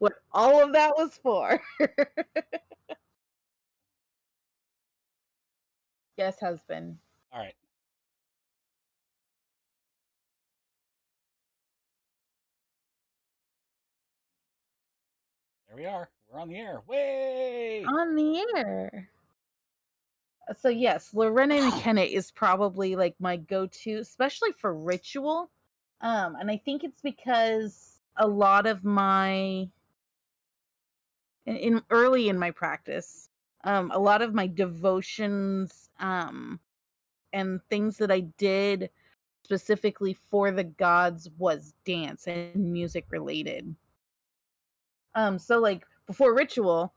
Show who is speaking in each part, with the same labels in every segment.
Speaker 1: what all of that was for. Yes, husband.
Speaker 2: All right. There we are. We're on the air. Way!
Speaker 1: On the air. So yes, Lorena McKenna is probably like my go-to, especially for ritual. And I think it's because a lot of my in early in my practice, a lot of my devotions and things that I did specifically for the gods was dance and music related. So like before ritual,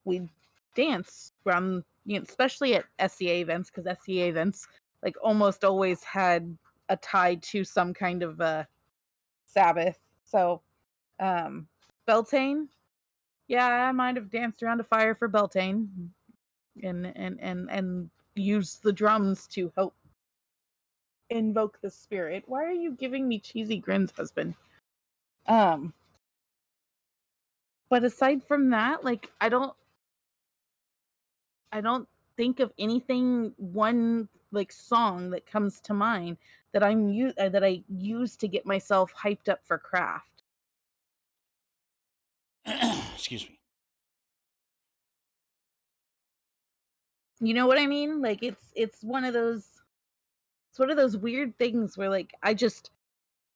Speaker 1: we dance around, especially at SEA events, because SEA events like almost always had a tie to some kind of Sabbath. So um Beltane, yeah, I might have danced around a fire for Beltane and used the drums to help invoke the spirit. Why are you giving me cheesy grins, husband? Um, but aside from that, like I don't think of anything one like song that comes to mind that that I use to get myself hyped up for craft.
Speaker 2: Excuse me.
Speaker 1: You know what I mean? Like it's one of those weird things where like I'm just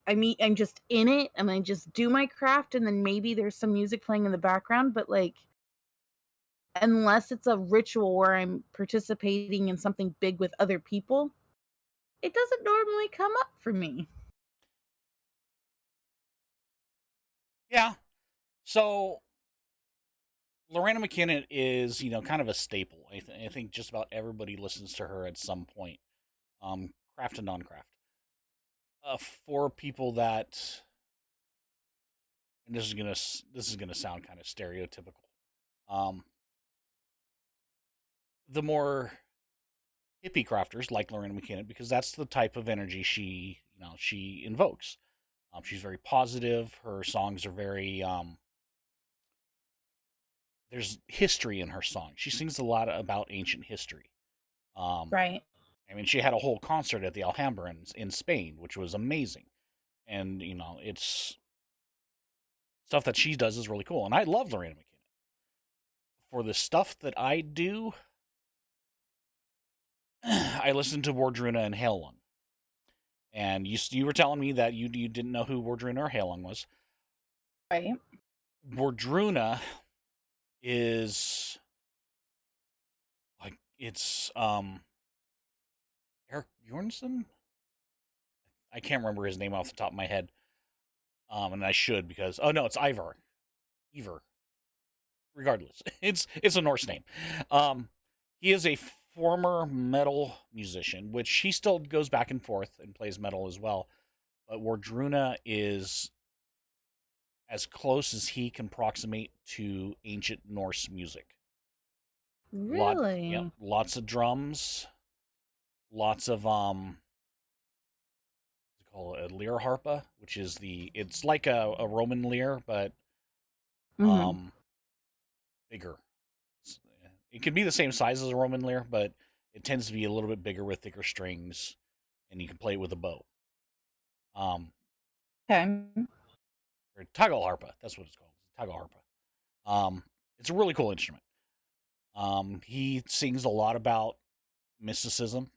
Speaker 1: in it and I just do my craft and then maybe there's some music playing in the background, but like unless it's a ritual where I'm participating in something big with other people, it doesn't normally come up for me.
Speaker 2: Yeah. So Lorena McKinnon is, kind of a staple. I think just about everybody listens to her at some point, craft and non-craft. For people that, and this is gonna sound kind of stereotypical, um, the more hippie crafters like Lorena McKinnon, because that's the type of energy she invokes. She's very positive. Her songs are very there's history in her song. She sings a lot about ancient history. Um,
Speaker 1: Right.
Speaker 2: I mean, she had a whole concert at the Alhambra in Spain, which was amazing. And it's stuff that she does is really cool. And I love Lorena McKinnon. For the stuff that I do, I listen to Wardruna and Hailung. And you were telling me that you didn't know who Wardruna or Hailung was.
Speaker 1: Right.
Speaker 2: Wardruna is like it's Eric Bjornsson. I can't remember his name off the top of my head. And I should because oh no, it's Ivar. Ivar. Regardless, it's a Norse name. He is a former metal musician, which he still goes back and forth and plays metal as well. But Wardruna is as close as he can approximate to ancient Norse music.
Speaker 1: Really?
Speaker 2: Lots of drums, lots of what's it called a lyre harpa, which is it's like a Roman lyre, but
Speaker 1: Hmm.
Speaker 2: um bigger. It can be the same size as a Roman lyre, but it tends to be a little bit bigger with thicker strings, and you can play it with a bow. Um,
Speaker 1: Okay.
Speaker 2: or tagal harpa, that's what it's called. Tagal harpa. It's a really cool instrument. He sings a lot about mysticism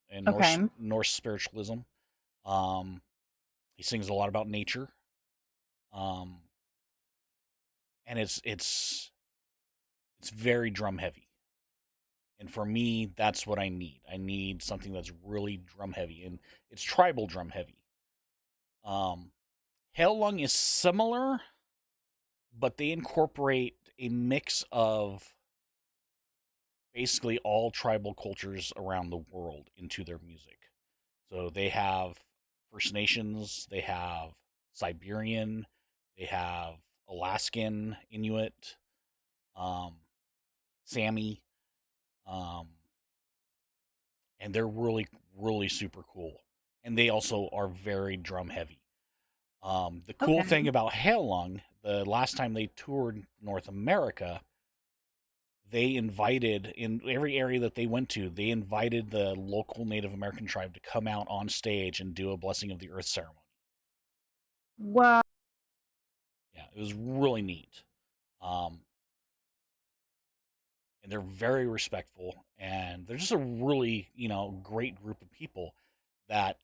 Speaker 2: and
Speaker 1: Okay.
Speaker 2: Norse spiritualism. Um, he sings a lot about nature. Um, and it's very drum heavy. And for me, that's what I need. I need something that's really drum heavy, and it's tribal drum heavy. Um, Hail Lung is similar, but they incorporate a mix of basically all tribal cultures around the world into their music. So they have First Nations, they have Siberian, they have Alaskan Inuit, um, Sami, um, and they're really, really super cool. And they also are very drum heavy. The cool thing
Speaker 1: Okay.
Speaker 2: about Hail Lung, the last time they toured North America, they invited, in every area that they went to, they invited the local Native American tribe to come out on stage and do a blessing of the earth ceremony.
Speaker 1: Wow.
Speaker 2: Yeah, it was really neat. Um, and they're very respectful, and they're just a really, great group of people that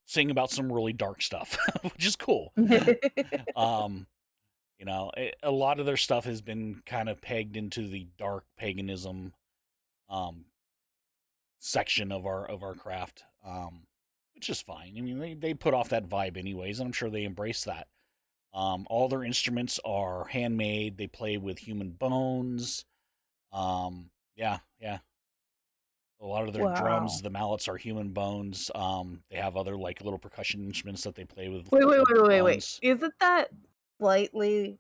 Speaker 2: sing about some really dark stuff, which is cool. um, a lot of their stuff has been kind of pegged into the dark paganism um, section of our craft, which is fine. I mean, they put off that vibe anyways, and I'm sure they embrace that. All their instruments are handmade. They play with human bones. Yeah, yeah. A lot of their drums,
Speaker 1: Wow.
Speaker 2: the mallets are human bones. They have other like little percussion instruments that they play with
Speaker 1: Wait.
Speaker 2: bones.
Speaker 1: Isn't that slightly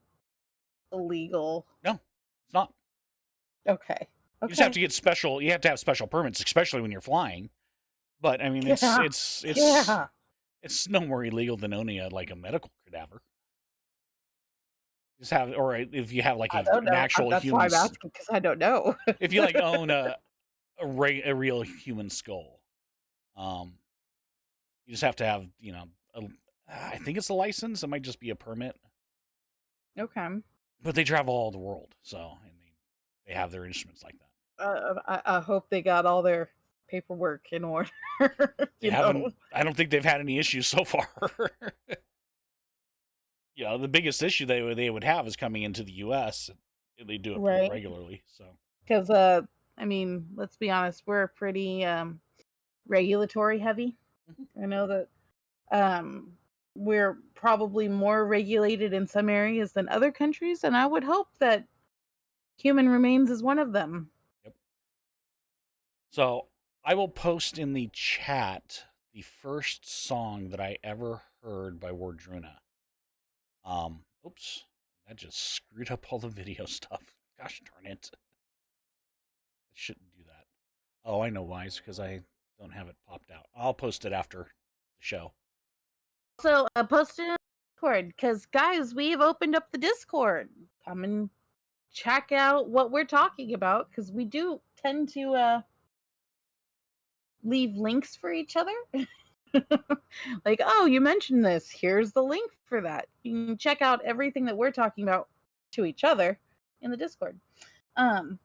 Speaker 1: illegal?
Speaker 2: No, it's not.
Speaker 1: Okay.
Speaker 2: You just have
Speaker 1: Okay.
Speaker 2: to get special. You have to have special permits, especially when you're flying. But I mean, it's
Speaker 1: Yeah.
Speaker 2: it's it's
Speaker 1: Yeah.
Speaker 2: it's no more illegal than owning a medical cadaver. Just have, or if you have like
Speaker 1: I don't
Speaker 2: an
Speaker 1: know.
Speaker 2: actual
Speaker 1: That's why I'm
Speaker 2: human's,
Speaker 1: asking because I don't know.
Speaker 2: if you like own a real human skull, um, you just have to have I think it's a license. It might just be a permit,
Speaker 1: Okay.
Speaker 2: but they travel all the world, so and they have their instruments like that.
Speaker 1: I hope they got all their paperwork in order,
Speaker 2: They
Speaker 1: you
Speaker 2: haven't.
Speaker 1: know?
Speaker 2: I don't think they've had any issues so far. The biggest issue they would have is coming into the U.S. And they do it pretty
Speaker 1: Right.
Speaker 2: regularly. So,
Speaker 1: 'Cause, I mean, let's be honest, we're pretty, regulatory heavy.
Speaker 2: mhm.
Speaker 1: I know that, um, we're probably more regulated in some areas than other countries, and I would hope that human remains is one of them.
Speaker 2: Yep. So I will post in the chat the first song that I ever heard by Wardruna. Oops, that just screwed up all the video stuff. Gosh darn it! I shouldn't do that. Oh, I know why. It's because I don't have it popped out. I'll post it after the show.
Speaker 1: So, post it in Discord because, guys, we've opened up the Discord. Come and check out what we're talking about because we do tend to, leave links for each other. Like, oh, you mentioned this. Here's the link for that. You can check out everything that we're talking about to each other in the Discord. Um,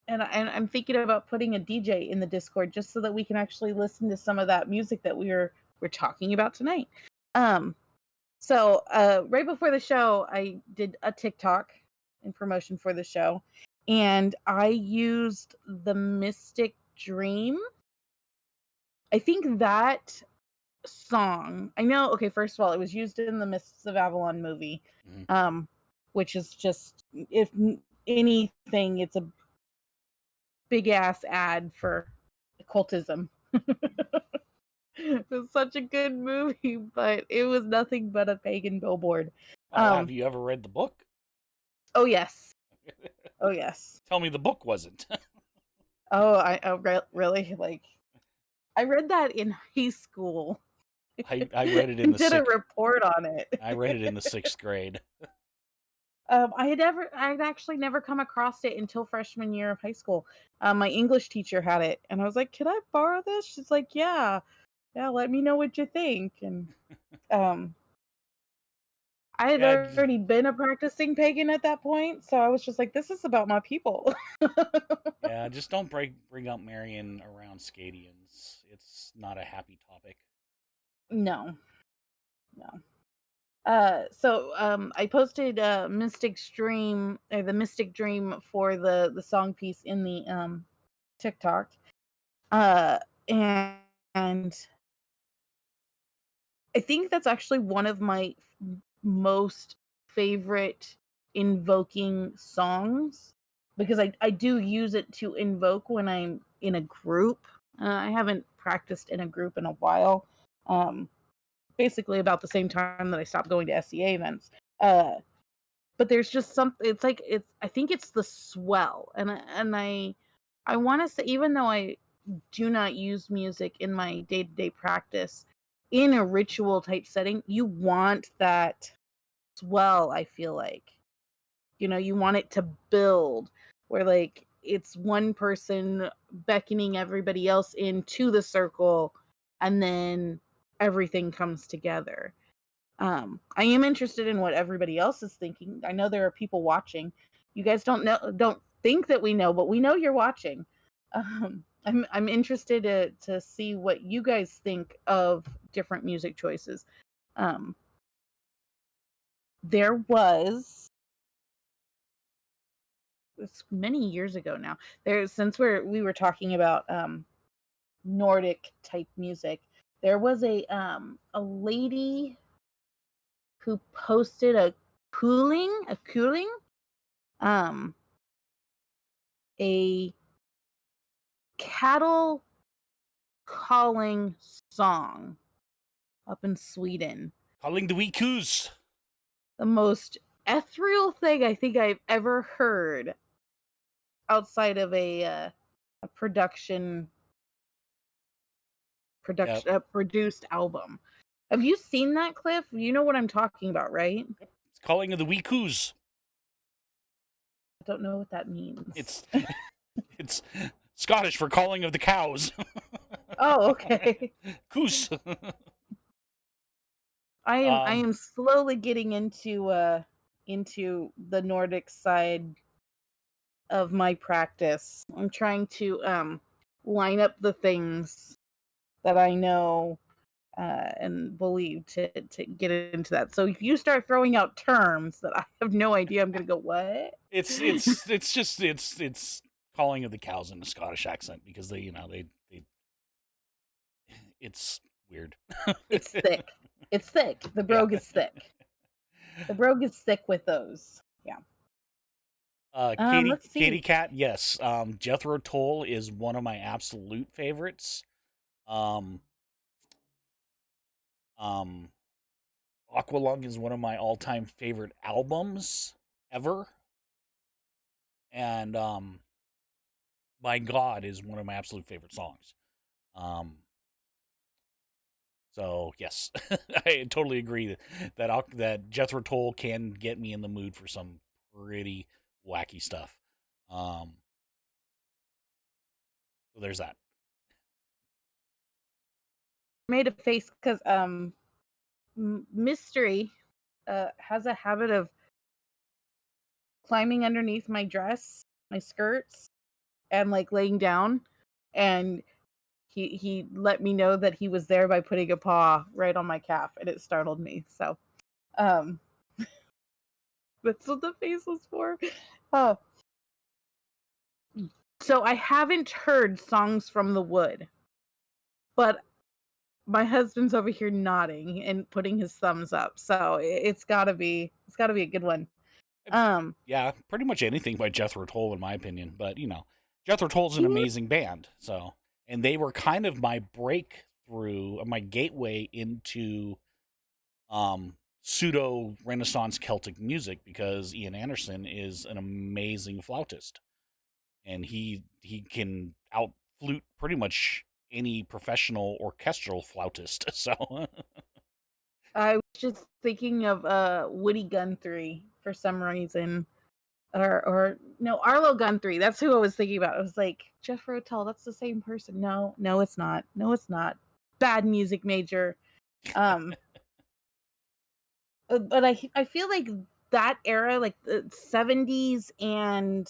Speaker 1: and I'm thinking about putting a DJ in the Discord just so that we can actually listen to some of that music that we're talking about tonight. Um, so right before the show, I did a TikTok in promotion for the show, and I used the Mystic Dream. I think that song. I know. Okay, first of all, it was used in the Mists of Avalon movie,
Speaker 2: Mm-hmm.
Speaker 1: um, which is just if anything, it's a big ass ad for occultism. It was such a good movie, but it was nothing but a pagan billboard.
Speaker 2: Oh, have
Speaker 1: Um,
Speaker 2: you ever read the book?
Speaker 1: oh yes, oh yes,
Speaker 2: Tell me the book wasn't.
Speaker 1: really like I read that in high school
Speaker 2: I read it in
Speaker 1: and
Speaker 2: the
Speaker 1: did a
Speaker 2: sixth.
Speaker 1: report on it.
Speaker 2: I read it in the sixth grade.
Speaker 1: I'd actually never come across it until freshman year of high school. My English teacher had it, and I was like, "Can I borrow this?" She's like, "Yeah, yeah. Let me know what you think." And um, I had
Speaker 2: Yeah,
Speaker 1: already been a practicing pagan at that point, so I was just like, "This is about my people."
Speaker 2: yeah. Just don't bring up Marion around Scadians. It's not a happy topic.
Speaker 1: No, no. I posted the Mystic Dream for the song piece in the TikTok. Uh, and, and I think that's actually one of my most favorite invoking songs because I do use it to invoke when I'm in a group. I haven't practiced in a group in a while. Um, Basically about the same time that I stopped going to SEA events. But there's just something. It's like I think it's the swell, and I want to say even though I do not use music in my day to day practice, in a ritual type setting, you want that swell, I feel like. You want it to build where like it's one person beckoning everybody else into the circle and then everything comes together. I am interested in what everybody else is thinking. I know there are people watching. You guys don't think that we know, but we know you're watching. I'm interested to see what you guys think of different music choices. Um, there was it's many years ago now. Since we were talking about Nordic type music, there was a lady who posted a cooling um a cattle calling song up in Sweden.
Speaker 2: Calling the wee coos.
Speaker 1: The most ethereal thing I think I've ever heard outside of a
Speaker 2: Yep.
Speaker 1: produced album. Have you seen that, Cliff? You know what I'm talking about, right?
Speaker 2: It's calling of the wee coos.
Speaker 1: I don't know what that means.
Speaker 2: It's it's Scottish for calling of the cows.
Speaker 1: Oh, okay.
Speaker 2: Coos.
Speaker 1: I
Speaker 2: um
Speaker 1: am slowly getting into the Nordic side of my practice. I'm trying to line up the things that I know and believe to get into that. So if you start throwing out terms that I have no idea, I'm gonna go, what?
Speaker 2: it's calling of the cows in a Scottish accent because they it's weird.
Speaker 1: It's thick. It's thick. The
Speaker 2: Yeah.
Speaker 1: brogue is thick. The brogue is thick with those. Yeah.
Speaker 2: Katie
Speaker 1: Let's
Speaker 2: Katie
Speaker 1: see.
Speaker 2: Cat, yes. Jethro Tull is one of my absolute favorites. Um, um, Aqualung is one of my all-time favorite albums ever, and My God is one of my absolute favorite songs. Um, so yes, I totally agree that Jethro Tull can get me in the mood for some pretty wacky stuff. Um, so there's that.
Speaker 1: Made a face because Mystery has a habit of climbing underneath my dress, my skirts, and like laying down. And he let me know that he was there by putting a paw right on my calf, and it startled me. So um, that's what the face was for. Uh, so I haven't heard Songs from the Wood, but my husband's over here nodding and putting his thumbs up. So it's gotta be a good one.
Speaker 2: Uh,
Speaker 1: Um,
Speaker 2: Yeah, pretty much anything by Jethro Tull, in my opinion. But Jethro Tull's an
Speaker 1: he
Speaker 2: amazing band. So, and they were kind of my breakthrough, my gateway into pseudo Renaissance Celtic music because Ian Anderson is an amazing flautist, and he can out flute pretty much any professional orchestral flautist. So,
Speaker 1: I was just thinking of Woody Guthrie for some reason. Or no, Arlo Guthrie. That's who I was thinking about. I was like, Jeff Rotel, that's the same person. No, no, it's not. No, it's not. Bad music major. Um, but I feel like that era, like the 70s and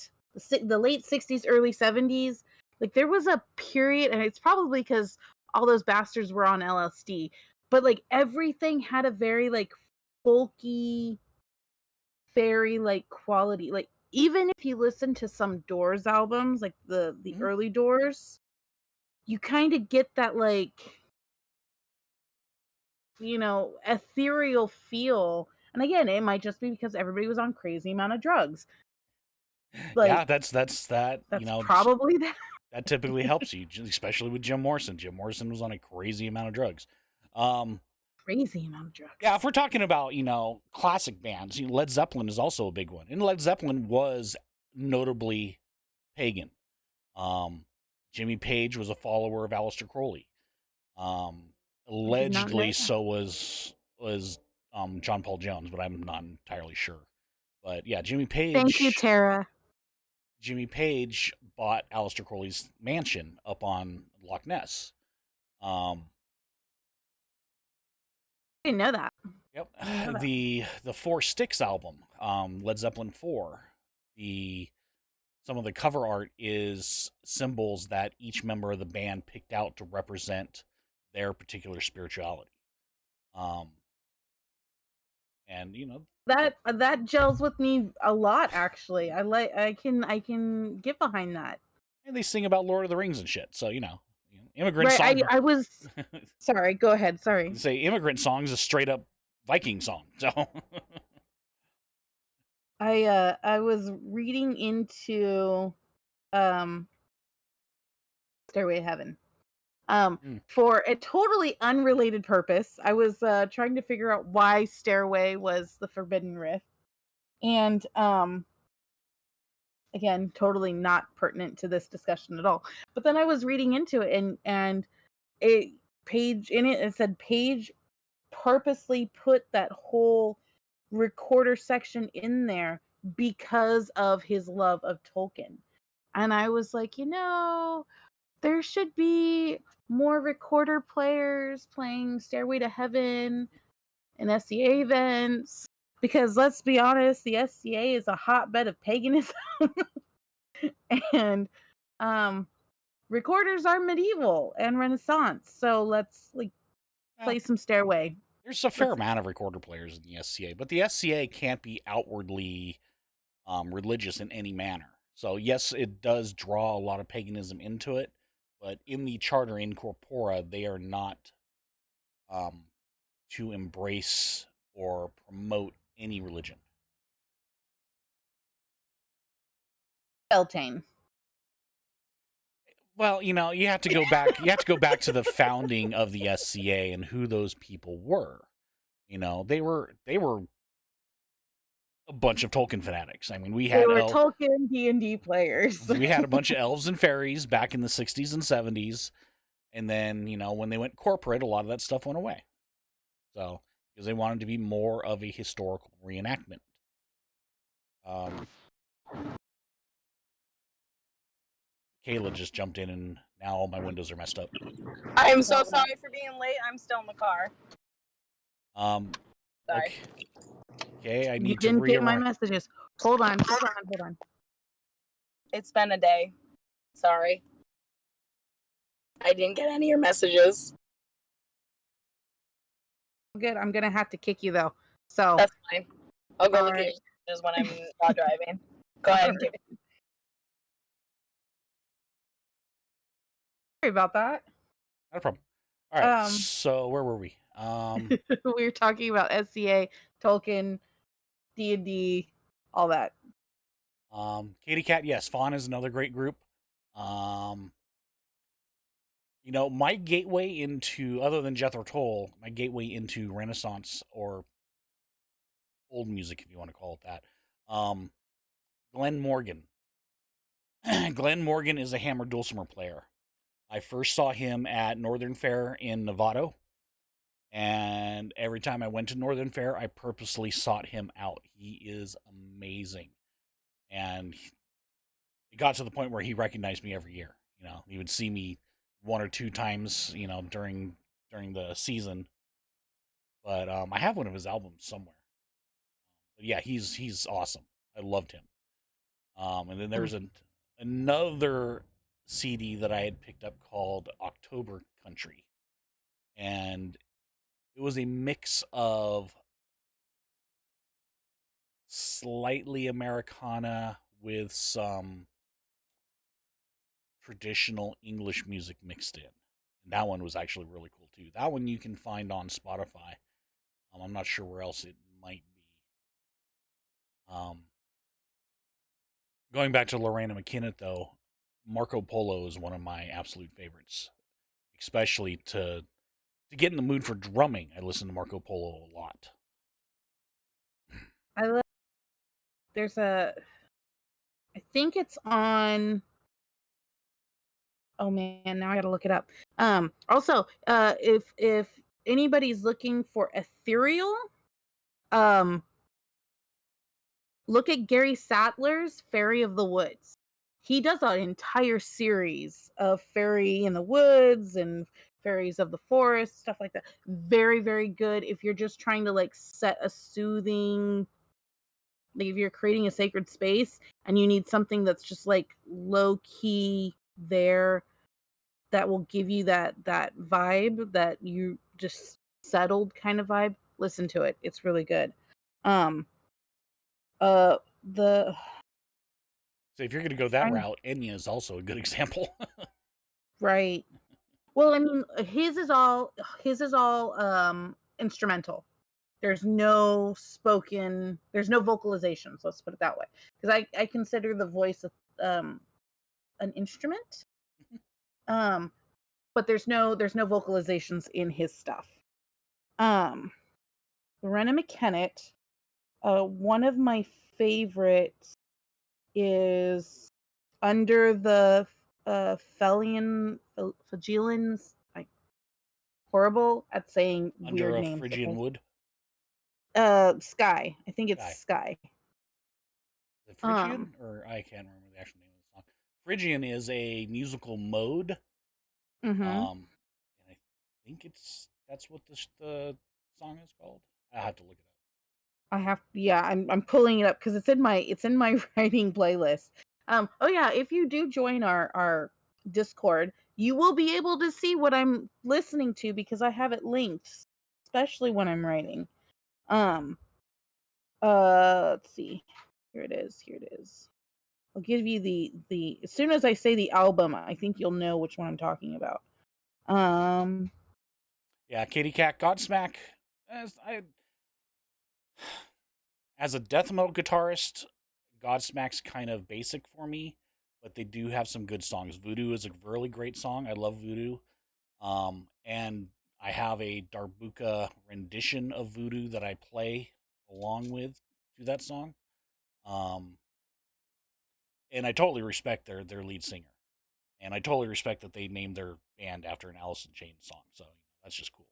Speaker 1: the late 60s, early 70s, like there was a period, and it's probably because all those bastards were on LSD, but like everything had a very like folky, fairy like quality. Like even if you listen to some Doors albums, like the
Speaker 2: mhm.
Speaker 1: early Doors, you kind of get that like ethereal feel. And again, it might just be because everybody was on crazy amount of drugs.
Speaker 2: Yeah,
Speaker 1: Like
Speaker 2: that's that.
Speaker 1: that's probably that
Speaker 2: That typically helps you, especially with Jim Morrison. Jim Morrison was on a crazy amount of drugs. Um,
Speaker 1: crazy amount of
Speaker 2: yeah,
Speaker 1: drugs.
Speaker 2: if we're talking about classic bands, Led Zeppelin is also a big one, and Led Zeppelin was notably pagan. Um, Jimmy Page was a follower of Aleister Crowley. Um,
Speaker 1: I did not know
Speaker 2: Allegedly,
Speaker 1: that.
Speaker 2: so was John Paul Jones, but I'm not entirely sure. But yeah,
Speaker 1: Thank you, Tara.
Speaker 2: Jimmy Page bought Aleister Crowley's mansion up on Loch Ness. Um,
Speaker 1: I didn't know that.
Speaker 2: yep,
Speaker 1: I didn't know that.
Speaker 2: the Four Sticks album, Led Zeppelin 4. The Some of the cover art is symbols that each member of the band picked out to represent their particular spirituality. Um, and you know, that,
Speaker 1: That gels with me a lot, actually. I can get behind that.
Speaker 2: and they sing about Lord of the Rings and shit. So immigrant
Speaker 1: Right.
Speaker 2: song.
Speaker 1: I was sorry. Go ahead. Sorry.
Speaker 2: Say immigrant song is a straight up Viking song. So
Speaker 1: I was reading into um Stairway to Heaven.
Speaker 2: mm,
Speaker 1: For a totally unrelated purpose. I was trying to figure out why Stairway was the forbidden rift. And again, totally not pertinent to this discussion at all. But then I was reading into it, and a page in it, it said Page purposely put that whole recorder section in there because of his love of Tolkien. And I was like, there should be more recorder players playing Stairway to Heaven and SCA events, because let's be honest, the SCA is a hotbed of paganism. And um recorders are medieval and Renaissance, so let's like
Speaker 2: well,
Speaker 1: play some Stairway.
Speaker 2: there's a fair
Speaker 1: Let's
Speaker 2: amount of recorder players in the SCA, but the SCA can't be outwardly religious in any manner. So yes, it does draw a lot of paganism into it, but in the charter in corpora, they are not um, to embrace or promote any religion.
Speaker 1: Beltane.
Speaker 2: Well, you have to go back. You have to go back to the founding of the SCA and who those people were. They were a bunch of Tolkien fanatics. I mean,
Speaker 1: They were Tolkien D&D players.
Speaker 2: we had a bunch of elves and fairies back in the 60s and 70s, and then when they went corporate, a lot of that stuff went away. So because they wanted to be more of a historical reenactment. Um, Kayla just jumped in, and now all my windows are messed up.
Speaker 3: I am so sorry for being late. I'm still in the car. Sorry.
Speaker 2: Okay, I
Speaker 1: You
Speaker 2: need to
Speaker 1: didn't get my
Speaker 2: rearrange.
Speaker 1: messages. Hold on.
Speaker 3: It's been a day. Sorry. I didn't get any of your messages.
Speaker 1: Good. I'm gonna have to kick you though. So
Speaker 3: That's fine. I'll go
Speaker 1: all
Speaker 3: look at
Speaker 1: right.
Speaker 3: your messages when I'm not driving. Go ahead and give it.
Speaker 1: Sorry about that.
Speaker 2: Not a problem. All right.
Speaker 1: Um,
Speaker 2: So where were we?
Speaker 1: we were talking about SCA, Tolkien, D&D, all that.
Speaker 2: Katie Cat. Yes, Fawn is another great group. Um, my gateway into, other than Jethro Tull, my gateway into Renaissance or old music, if you want to call it that. Glenn Morgan. Glenn Morgan is a hammer dulcimer player. I first saw him at Northern Fair in Novato, and every time I went to Northern Fair, I purposely sought him out. He is amazing, and it got to the point where he recognized me every year. He would see me one or two times, during the season. But I have one of his albums somewhere. But yeah, he's awesome. I loved him. And then there's another CD that I had picked up called October Country, and it was a mix of slightly Americana with some traditional English music mixed in. And that one was actually really cool too. That one you can find on Spotify. I'm not sure where else it might be. Um, Going back to Lorena McKinnon though, Marco Polo is one of my absolute favorites, especially to get in the mood for drumming. I listen to Marco Polo a lot.
Speaker 1: I love. There's a. I think it's on. Oh man, now I gotta look it up. Also, if anybody's looking for ethereal, um, look at Gary Sattler's Fairy of the Woods. He does an entire series of Fairy in the Woods and Fairies of the Forest, stuff like that. Very, very good if you're just trying to like set a soothing, like if you're creating a sacred space and you need something that's just like low key there that will give you that vibe that you just settled kind of vibe. Listen to it. It's really good. Um the
Speaker 2: So if you're going to go that
Speaker 1: trying
Speaker 2: route, Enya is also a good example.
Speaker 1: right. Well, I mean, his is all instrumental. There's no vocalizations, let's put it that way. Because I consider the voice um an instrument. Um but there's no vocalizations in his stuff. Um Brenna McKennitt, one of my favorites is Under the Flagellants. I horrible at saying
Speaker 2: Under
Speaker 1: weird
Speaker 2: a
Speaker 1: names,
Speaker 2: Phrygian
Speaker 1: okay?
Speaker 2: wood.
Speaker 1: Sky. I think it's
Speaker 2: Sky.
Speaker 1: Sky.
Speaker 2: The
Speaker 1: Um,
Speaker 2: Phrygian? Or I can't remember the actual name of the song. Phrygian is a musical mode.
Speaker 1: mhm.
Speaker 2: Um, and I think that's what the song is called. I have to look it up.
Speaker 1: Yeah, I'm pulling it up because it's in my writing playlist. Oh yeah, if you do join our Discord, you will be able to see what I'm listening to because I have it linked, especially when I'm writing. Um, let's see. Here it is. Here it is. I'll give you the as soon as I say the album, I think you'll know which one I'm talking about. Um,
Speaker 2: Yeah, Katie Cat Godsmack. As a death metal guitarist, Godsmack's kind of basic for me, but they do have some good songs. Voodoo is a really great song. I love Voodoo. And I have a Darbuka rendition of Voodoo that I play along with to that song. Um, and I totally respect their lead singer, and I totally respect that they named their band after an Alice in Chains song. So that's just cool.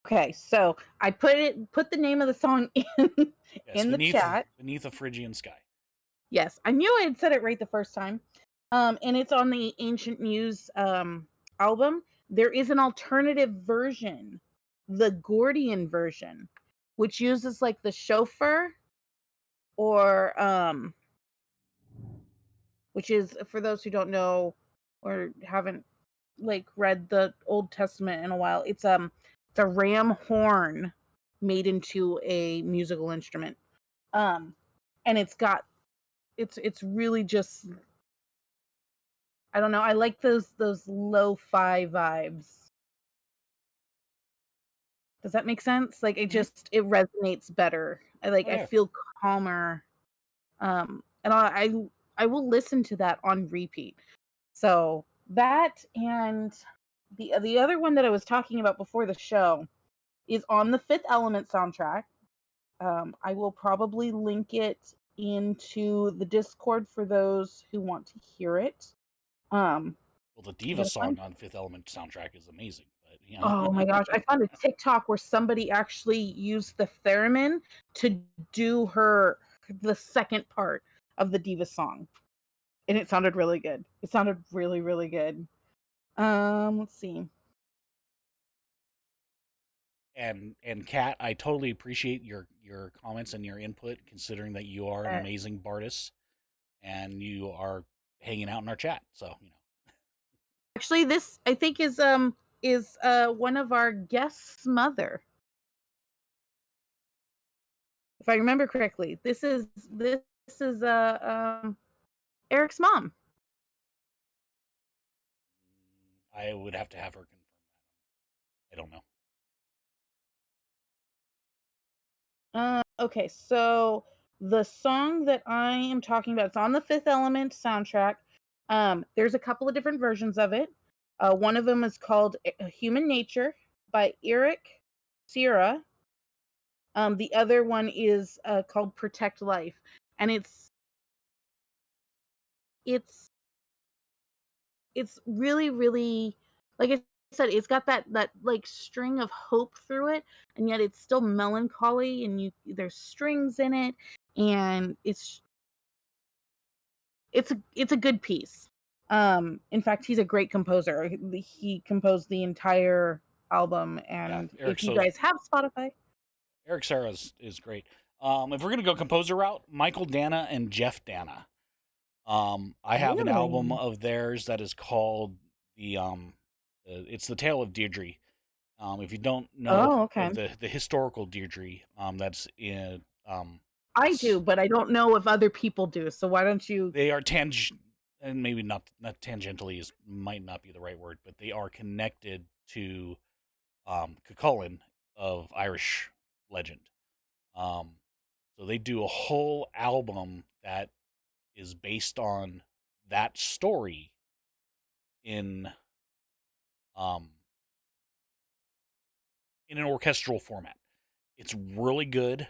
Speaker 1: okay, so I put the name of the song in
Speaker 2: Yes,
Speaker 1: in the chat.
Speaker 2: beneath a Phrygian sky.
Speaker 1: Yes, I knew I had said it right the first time. And it's on the Ancient Muse album. There is an alternative version, the Gordian version, which uses like the chauffeur or which is for those who don't know or haven't like read the Old Testament in a while. It's a ram horn made into a musical instrument. Um and it's really just I don't know. I like those lo-fi vibes. Does that make sense? Like
Speaker 2: Mm-hmm.
Speaker 1: it resonates better.
Speaker 2: Oh
Speaker 1: I
Speaker 2: yeah.
Speaker 1: feel calmer. And I will listen to that on repeat. So that and the other one that I was talking about before the show is on the Fifth Element soundtrack. I will probably link it into the Discord for those who want to hear it. Um,
Speaker 2: Well, the
Speaker 1: I
Speaker 2: Diva
Speaker 1: gotta find
Speaker 2: song on Fifth Element soundtrack is amazing, but you know.
Speaker 1: Oh my gosh, I found a TikTok where somebody actually used the theremin to do the second part of the Diva song. And it sounded really good. It sounded really, really good. Let's see.
Speaker 2: And Kat, I totally appreciate your comments and your input, considering that you are an
Speaker 1: Uh,
Speaker 2: amazing Bardist and you are hanging out in our chat. So you know.
Speaker 1: Actually, this I think is one of our guests' mother. If I remember correctly. This is Eric's mom.
Speaker 2: I would have to have her confirm that. I don't know.
Speaker 1: Okay, so the song that I am talking about, it's on the Fifth Element soundtrack. There's a couple of different versions of it. One of them is called Human Nature by Eric Sierra. The other one is called Protect Life, and it's it's really really like I said, it's got that like string of hope through it, and yet it's still melancholy, and there's strings in it, and it's a good piece. In fact, he's a great composer. He composed the entire album,
Speaker 2: Yeah,
Speaker 1: and
Speaker 2: Eric
Speaker 1: if you
Speaker 2: so
Speaker 1: guys have Spotify,
Speaker 2: Eric Serra is great. If we're gonna go composer route, Michael Dana and Jeff Dana. I have an album
Speaker 1: really?
Speaker 2: of theirs that is called it's the Tale of Deirdre. If you don't know
Speaker 1: Oh, okay.
Speaker 2: of the historical Deirdre, that's in
Speaker 1: I do,
Speaker 2: it's
Speaker 1: but I don't know if other people do. So why don't you?
Speaker 2: they are and maybe not tangentially is might not be the right word, but they are connected to Cuchulainn of Irish legend. Um, so they do a whole album that is based on that story in um, in an orchestral format. It's really good.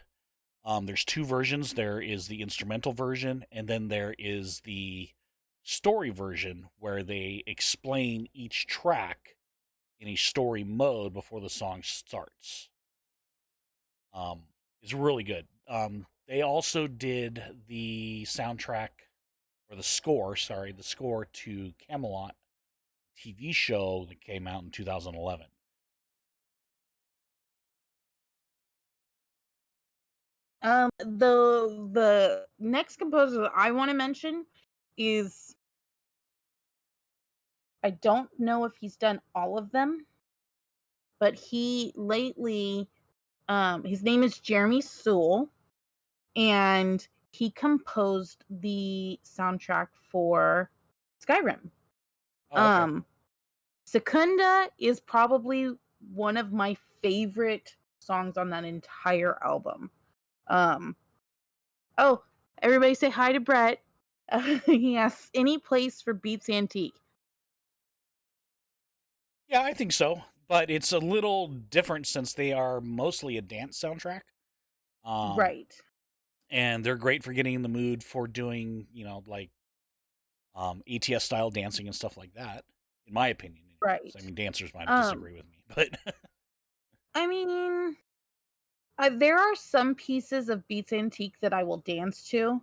Speaker 2: There's two versions. There is the instrumental version, and then there is the story version where they explain each track in a story mode before the song starts. Um, it's really good. They also did the soundtrack or the score, sorry, the score to Camelot TV show that came out in 2011.
Speaker 1: The next composer that I want to mention is, I don't know if he's done all of them, but he lately, his name is Jeremy Sewell, and he composed the soundtrack for Skyrim.
Speaker 2: Oh, okay.
Speaker 1: Um, Secunda is probably one of my favorite songs on that entire album. Um, oh, everybody say hi to Brett. He asks, any place for Beats Antique?
Speaker 2: Yeah, I think so. But it's a little different since they are mostly a dance soundtrack. Um,
Speaker 1: Right,
Speaker 2: and they're great for getting in the mood for doing, like ATS style dancing and stuff like that. In my opinion, anyways.
Speaker 1: right.
Speaker 2: I mean, dancers might
Speaker 1: Um,
Speaker 2: disagree with me, but
Speaker 1: I mean, there are some pieces of Beats Antique that I will dance to.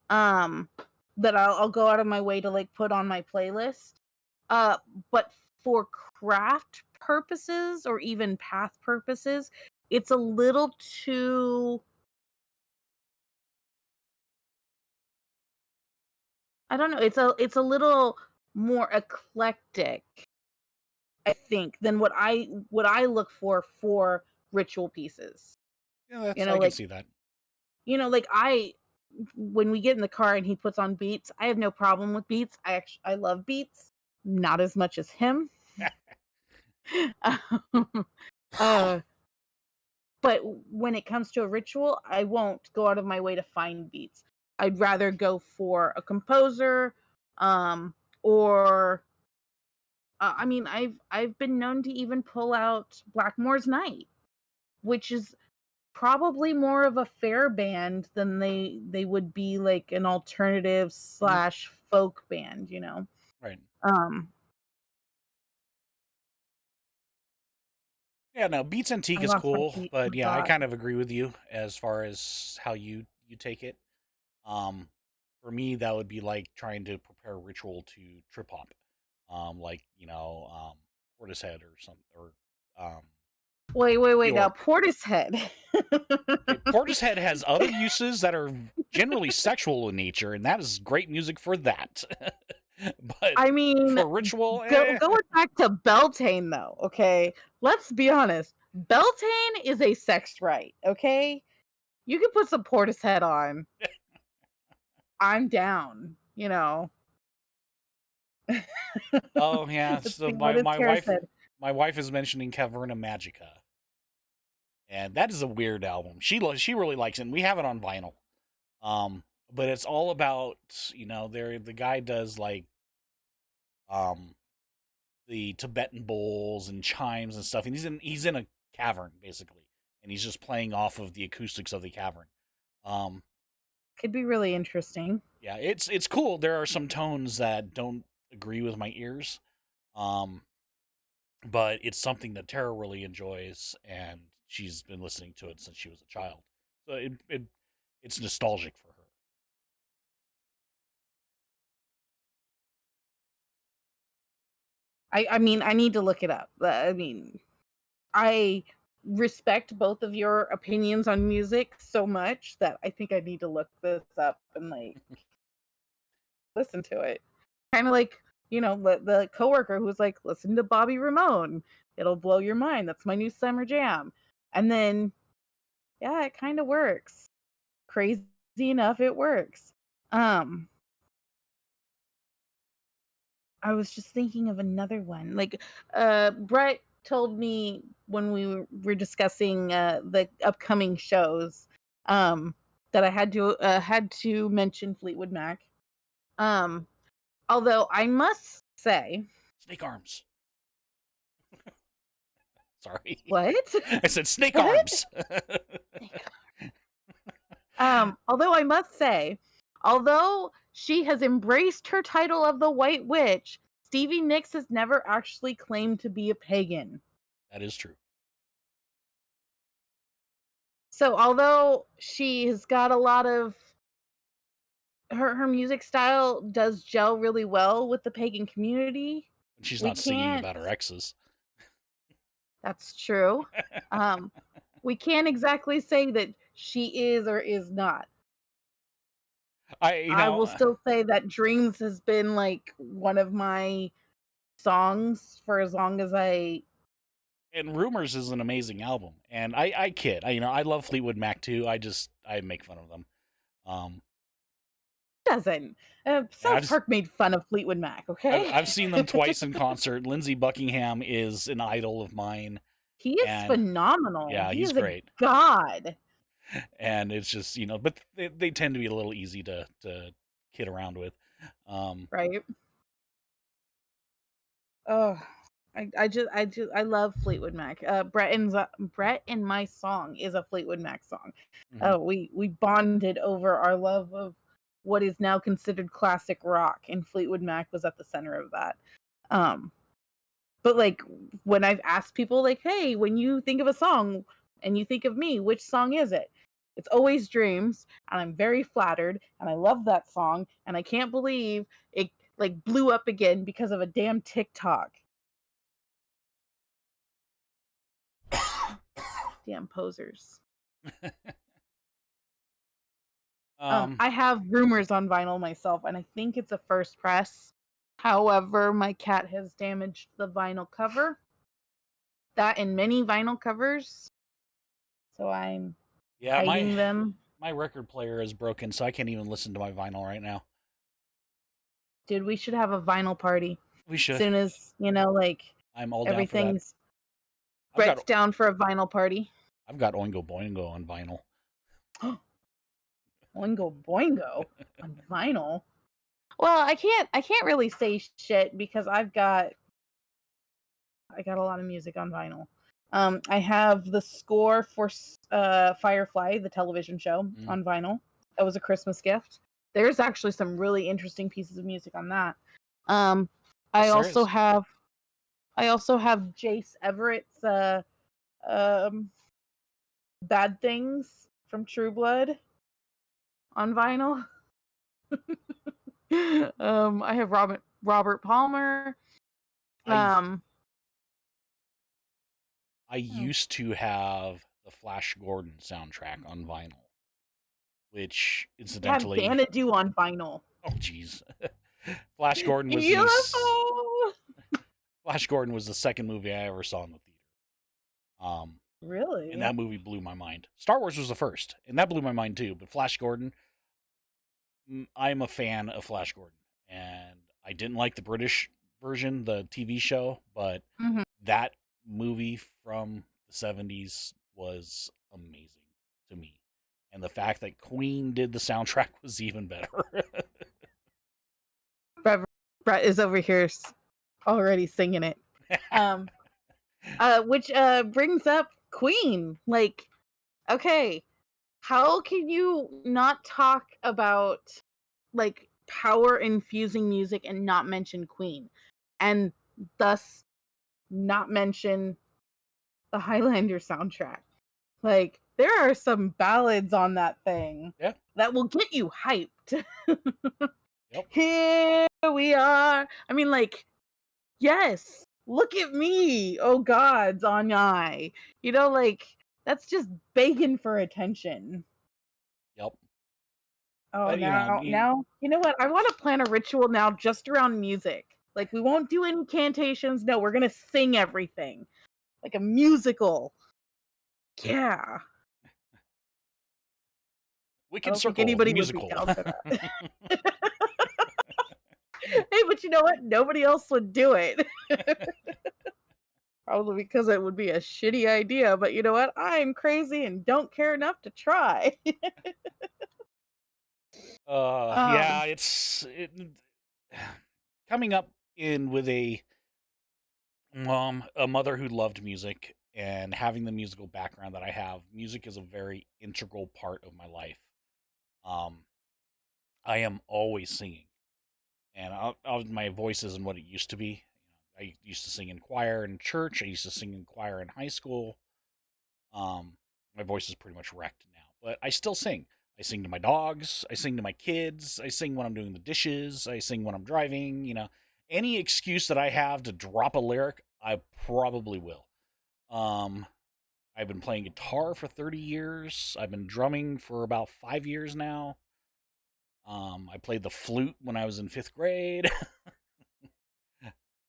Speaker 1: Um, that I'll go out of my way to like put on my playlist. Uh, but for craft purposes or even path purposes, it's a little too, I don't know, it's a little more eclectic, I think, than what I look for ritual pieces.
Speaker 2: yeah,
Speaker 1: You
Speaker 2: that's
Speaker 1: know,
Speaker 2: I can
Speaker 1: like
Speaker 2: see that.
Speaker 1: like when we get in the car and he puts on Beats, I have no problem with Beats. I love Beats, not as much as him. Um, uh, but when it comes to a ritual, I won't go out of my way to find Beats. I'd rather go for a composer, um, or I mean, I've been known to even pull out Blackmore's Night, which is probably more of a fair band than they would be like an alternative
Speaker 2: Mhm.
Speaker 1: slash folk band.
Speaker 2: Right.
Speaker 1: Um,
Speaker 2: Yeah, no, Beats Antique
Speaker 1: I
Speaker 2: is
Speaker 1: lost my
Speaker 2: cool, but yeah, I
Speaker 1: thought.
Speaker 2: kind of agree with you as far as how you take it. Um, for me, that would be like trying to prepare a ritual to trip hop, like Portishead or something, or
Speaker 1: Wait. Now
Speaker 2: Bjork.
Speaker 1: Portishead.
Speaker 2: Okay, Portishead has other uses that are generally sexual in nature, and that is great music for that. But
Speaker 1: I mean,
Speaker 2: for ritual,
Speaker 1: going back to Beltane though, okay? Let's be honest. Beltane is a sex right, okay? You can put some Portishead on. I'm down.
Speaker 2: oh yeah.
Speaker 1: Let's
Speaker 2: So
Speaker 1: see what his hair said.
Speaker 2: my wife is mentioning Caverna Magica, and that is a weird album. She really likes it. And we have it on vinyl. But it's all about there the guy does like um the Tibetan bowls and chimes and stuff, and he's in a cavern basically, and he's just playing off of the acoustics of the cavern. Um,
Speaker 1: Could be really interesting.
Speaker 2: yeah, it's cool. There are some tones that don't agree with my ears, um, but it's something that Tara really enjoys, and she's been listening to it since she was a child. So it's nostalgic for her.
Speaker 1: I mean, I need to look it up. I mean, I respect both of your opinions on music so much that I think I need to look this up and like listen to it. Kind of like, the coworker who was like, listen to Bobby Ramone. It'll blow your mind. That's my new summer jam. And then, yeah, it kind of works. Crazy enough, it works. Um, I was just thinking of another one. Like, Brett told me when we were discussing the upcoming shows, um, that I had to mention Fleetwood Mac. Um, Although I must say,
Speaker 2: Snake arms. Sorry.
Speaker 1: what?
Speaker 2: I said snake
Speaker 1: What?
Speaker 2: arms.
Speaker 1: Although I must say, although she has embraced her title of the White Witch, Stevie Nicks has never actually claimed to be a pagan.
Speaker 2: That is true.
Speaker 1: So although she has got a lot of her music style does gel really well with the pagan community,
Speaker 2: She's
Speaker 1: we
Speaker 2: not singing
Speaker 1: can't
Speaker 2: about her exes.
Speaker 1: that's true. Um we can't exactly say that she is or is not.
Speaker 2: I you
Speaker 1: I will
Speaker 2: know,
Speaker 1: still say that Dreams has been like one of my songs for as long as I
Speaker 2: and Rumors is an amazing album. And I kid. I love Fleetwood Mac too. I make fun of them. Um,
Speaker 1: doesn't.
Speaker 2: and
Speaker 1: South Park made fun of Fleetwood Mac, okay?
Speaker 2: I've seen them twice in concert. Lindsey Buckingham is an idol of mine,
Speaker 1: He is
Speaker 2: and
Speaker 1: phenomenal.
Speaker 2: yeah,
Speaker 1: He
Speaker 2: he's
Speaker 1: is a
Speaker 2: great.
Speaker 1: god.
Speaker 2: And it's just but they tend to be a little easy to kid around with. Um,
Speaker 1: Right? Oh, I love Fleetwood Mac. Brett and My Song is a Fleetwood Mac song.
Speaker 2: mhm.
Speaker 1: We bonded over our love of what is now considered classic rock, and Fleetwood Mac was at the center of that. Um, but like when I've asked people, like, hey, when you think of a song and you think of me, which song is it? It's always Dreams, and I'm very flattered, and I love that song, and I can't believe it like blew up again because of a damn TikTok. Damn posers.
Speaker 2: um,
Speaker 1: I have Rumors on vinyl myself, and I think it's a first press. However, my cat has damaged the vinyl cover. That and many vinyl covers. So I'm
Speaker 2: yeah,
Speaker 1: hiding them.
Speaker 2: my record player is broken, so I can't even listen to my vinyl right now.
Speaker 1: Dude, we should have a vinyl party.
Speaker 2: We
Speaker 1: As
Speaker 2: should.
Speaker 1: soon as, like
Speaker 2: I'm all down for that.
Speaker 1: everything's
Speaker 2: I've got
Speaker 1: Brett's down for a vinyl party.
Speaker 2: I've got Oingo Boingo on vinyl.
Speaker 1: Oingo Boingo on vinyl. Well, I can't really say shit because I got a lot of music on vinyl. I have the score for Firefly, the television show,
Speaker 2: Mm.
Speaker 1: on vinyl. That was a Christmas gift. There's actually some really interesting pieces of music on that. Um, I
Speaker 2: Yes, there
Speaker 1: also
Speaker 2: is.
Speaker 1: have I also have Jace Everett's um, Bad Things from True Blood on vinyl. I have Robert Palmer.
Speaker 2: I
Speaker 1: Um,
Speaker 2: I
Speaker 1: oh,
Speaker 2: used to have the Flash Gordon soundtrack on vinyl, which
Speaker 1: I have
Speaker 2: incidentally,
Speaker 1: Xanadu on vinyl.
Speaker 2: oh jeez, Flash Gordon was
Speaker 1: UFO.
Speaker 2: Flash Gordon was the second movie I ever saw in the theater. And
Speaker 1: Really?
Speaker 2: that movie blew my mind. Star Wars was the first, and that blew my mind too. But Flash Gordon, I'm a fan of Flash Gordon, and I didn't like the British version, the TV show, but
Speaker 1: Mhm.
Speaker 2: that movie from the 70s was amazing to me. And the fact that Queen did the soundtrack was even better.
Speaker 1: Brett, Brett is over here already singing it. Um, which brings up Queen. Like, okay, how can you not talk about like power infusing music and not mention Queen, and thus not mention the Highlander soundtrack. Like, there are some ballads on that thing
Speaker 2: Yeah.
Speaker 1: that will get you hyped.
Speaker 2: Yep.
Speaker 1: Here we are. I mean, like, yes, look at me, oh gods on high. You know, like, that's just begging for attention.
Speaker 2: Yep.
Speaker 1: Oh,
Speaker 2: But you know,
Speaker 1: now, you know what? I want to plan a ritual now just around music. Like, we won't do incantations. No, we're gonna sing everything like a musical. Yeah, I
Speaker 2: Wicked
Speaker 1: don't think
Speaker 2: Circle, the
Speaker 1: anybody would be
Speaker 2: musical.
Speaker 1: down for that. Hey, but you know what? Nobody else would do it. Probably because it would be a shitty idea. But you know what? I'm crazy and don't care enough to try.
Speaker 2: Yeah,
Speaker 1: um,
Speaker 2: coming up in with a mother who loved music and having the musical background that I have. Music is a very integral part of my life. Um, I am always singing, and my voice isn't what it used to be. I used to sing in choir in church. I used to sing in choir in high school. Um, my voice is pretty much wrecked now, but I still sing. I sing to my dogs. I sing to my kids. I sing when I'm doing the dishes. I sing when I'm driving. Any excuse that I have to drop a lyric, I probably will. Um, I've been playing guitar for 30 years. I've been drumming for about 5 years now. I played the flute when I was in fifth grade.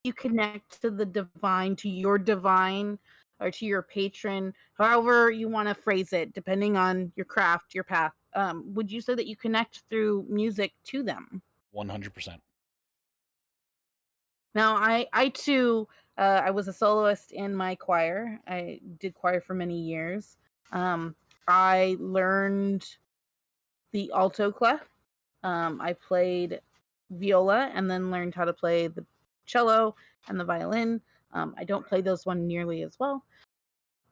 Speaker 1: you connect to the divine, to your divine, or to your patron, however you want to phrase it, depending on your craft, your path. Would you say that you connect through music to them?
Speaker 2: 100%.
Speaker 1: Now, I too, I was a soloist in my choir. I did choir for many years. Um, I learned the alto clef. I played viola and then learned how to play the cello and the violin. I don't play those one nearly as well.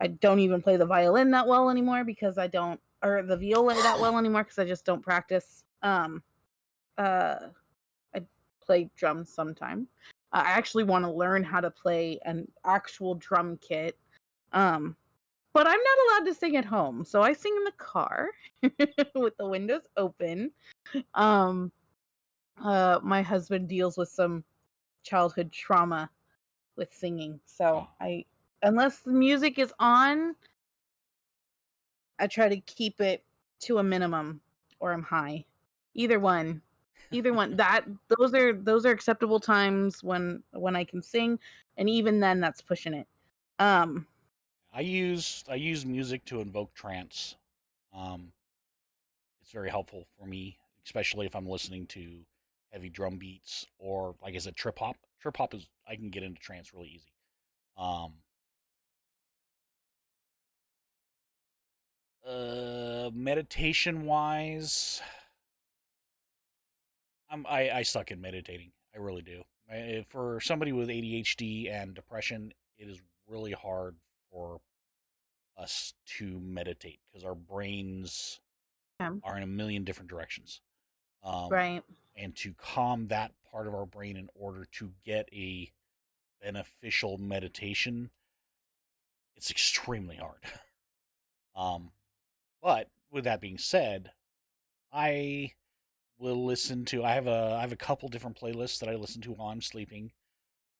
Speaker 1: I don't even play the violin that well anymore because I don't, or the viola that well anymore because I just don't practice. Uh, I play drums sometime. I actually want to learn how to play an actual drum kit. Um, but I'm not allowed to sing at home, so I sing in the car with the windows open. Um, my husband deals with some childhood trauma with singing, so
Speaker 2: Oh,
Speaker 1: unless the music is on, I try to keep it to a minimum or I'm high. Either one. Either one. That those are acceptable times when I can sing, and even then that's pushing it. Um
Speaker 2: I use music to invoke trance. Um, it's very helpful for me, especially if I'm listening to heavy drum beats or, like I said, trip hop. Trip hop is I can get into trance really easy. Um, Meditation wise, I suck at meditating. I really do. For somebody with ADHD and depression, it is really hard for us to meditate because our brains
Speaker 1: yeah,
Speaker 2: are in a million different directions. Um,
Speaker 1: right.
Speaker 2: and to calm that part of our brain in order to get a beneficial meditation, it's extremely hard. Um, but with that being said, I will listen to. I have a couple different playlists that I listen to while I'm sleeping,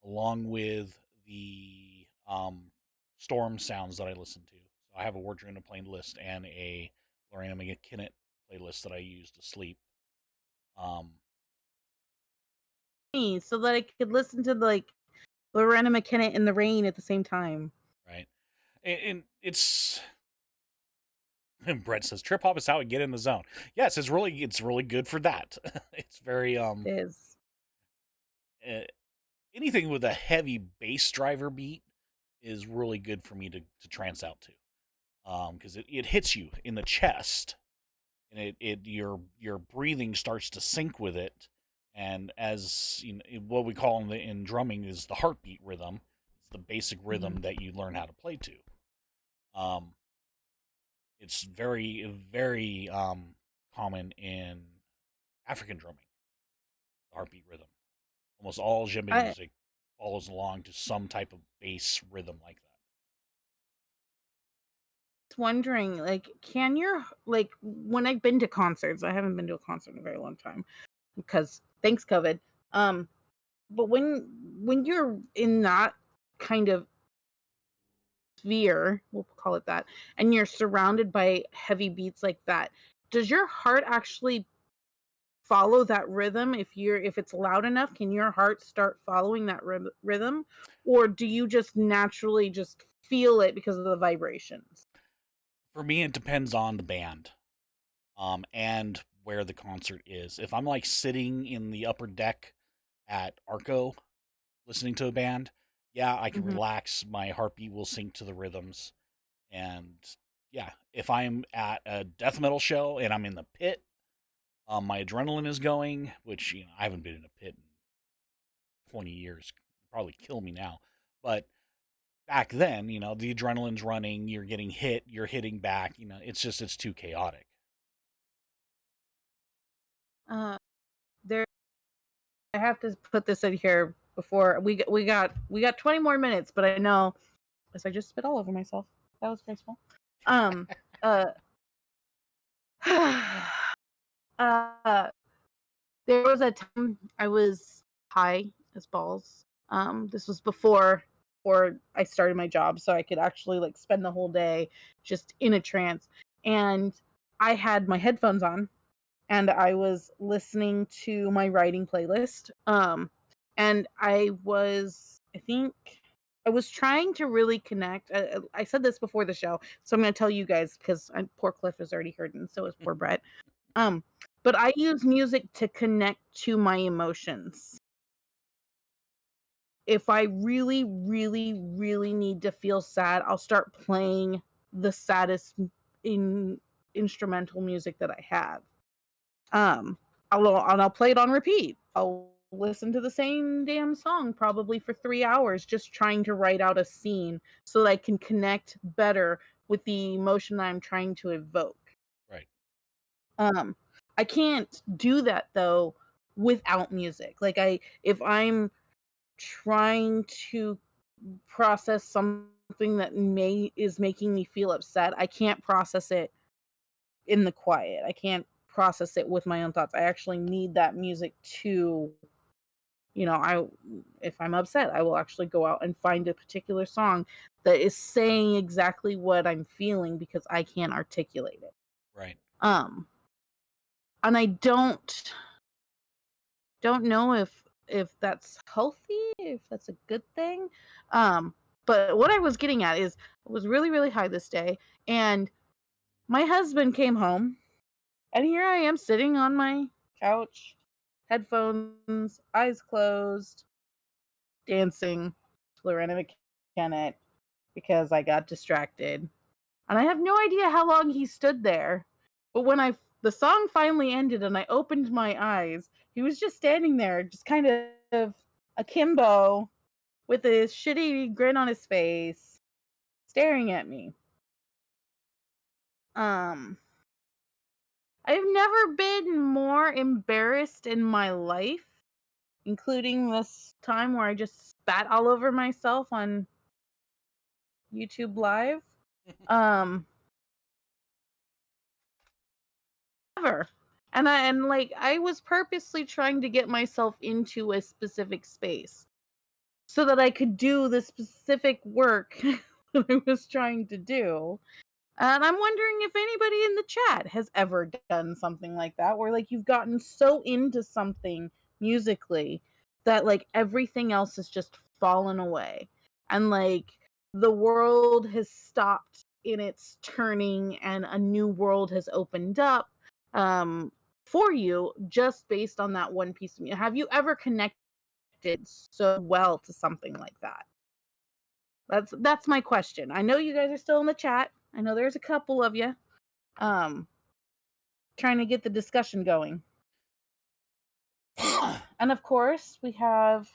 Speaker 2: along with the storm sounds that I listen to. So I have a Wardruna playlist and a Lorena McKinnon playlist that I use to sleep. Um,
Speaker 1: Me, so that I could listen to like Lorena McKenna in the rain at the same time.
Speaker 2: right, and it's. And Brett says trip hop is how I get in the zone. Yes, it's really good for that. It's very
Speaker 1: It is.
Speaker 2: uh, anything with a heavy bass driver beat is really good for me to trance out to. Because it hits you in the chest, and your breathing starts to sync with it, and as you know, what we call in drumming is the heartbeat rhythm. It's the basic
Speaker 1: Mhm.
Speaker 2: rhythm that you learn how to play to. Um, it's very common in African drumming, the heartbeat rhythm. Almost all djembe
Speaker 1: I
Speaker 2: music follows along to some type of bass rhythm like that.
Speaker 1: Wondering, like, can your like when I've been to concerts, I haven't been to a concert in a very long time because thanks COVID. Um, but when you're in that kind of sphere, we'll call it that, and you're surrounded by heavy beats like that, does your heart actually follow that rhythm? If it's loud enough, can your heart start following that rhythm, or do you just naturally just feel it because of the vibrations?
Speaker 2: For me, it depends on the band, and where the concert is. If I'm like sitting in the upper deck at Arco listening to a band, yeah, I can
Speaker 1: Mhm.
Speaker 2: relax. My heartbeat will sync to the rhythms. And yeah, if I'm at a death metal show and I'm in the pit, my adrenaline is going, which I haven't been in a pit in 20 years. Probably kill me now. But back then, the adrenaline's running, you're getting hit, you're hitting back, it's too chaotic.
Speaker 1: Uh, there, I have to put this in here before we got 20 more minutes, but I know as I just spit all over myself. That was graceful. Um, uh, uh, there was a time I was high as balls. This was before I started my job, so I could actually like spend the whole day just in a trance. And I had my headphones on and I was listening to my writing playlist. And I think I was trying to really connect. I said this before the show, so I'm going to tell you guys because poor Cliff has already heard, and so is poor Brett. Um, but I use music to connect to my emotions. If I really, really, really need to feel sad, I'll start playing the saddest in instrumental music that I have. Um, I'll play it on repeat. I'll listen to the same damn song probably for 3 hours, just trying to write out a scene so that I can connect better with the emotion I'm trying to evoke.
Speaker 2: Right.
Speaker 1: Um, I can't do that though without music. Like if I'm trying to process something that may is making me feel upset, I can't process it in the quiet. I can't process it with my own thoughts. I actually need that music to, I if I'm upset, I will actually go out and find a particular song that is saying exactly what I'm feeling because I can't articulate it.
Speaker 2: Right.
Speaker 1: Um and I don't know if that's healthy, if that's a good thing. Um but what I was getting at is I was really really high this day and my husband came home. And here I am sitting on my couch, headphones, eyes closed, dancing to Lorena McKenna because I got distracted. And I have no idea how long he stood there. But when the song finally ended and I opened my eyes, he was just standing there, just kind of akimbo with a shitty grin on his face, staring at me. Um, I've never been more embarrassed in my life, including this time where I just spat all over myself on YouTube Live. Um, ever. And I was purposely trying to get myself into a specific space so that I could do the specific work that I was trying to do. And I'm wondering if anybody in the chat has ever done something like that, where like you've gotten so into something musically that like everything else has just fallen away. And like the world has stopped in its turning and a new world has opened up um for you just based on that one piece of music. Have you ever connected so well to something like that? That's my question. I know you guys are still in the chat. I know there's a couple of you. Um, trying to get the discussion going. And of course, we have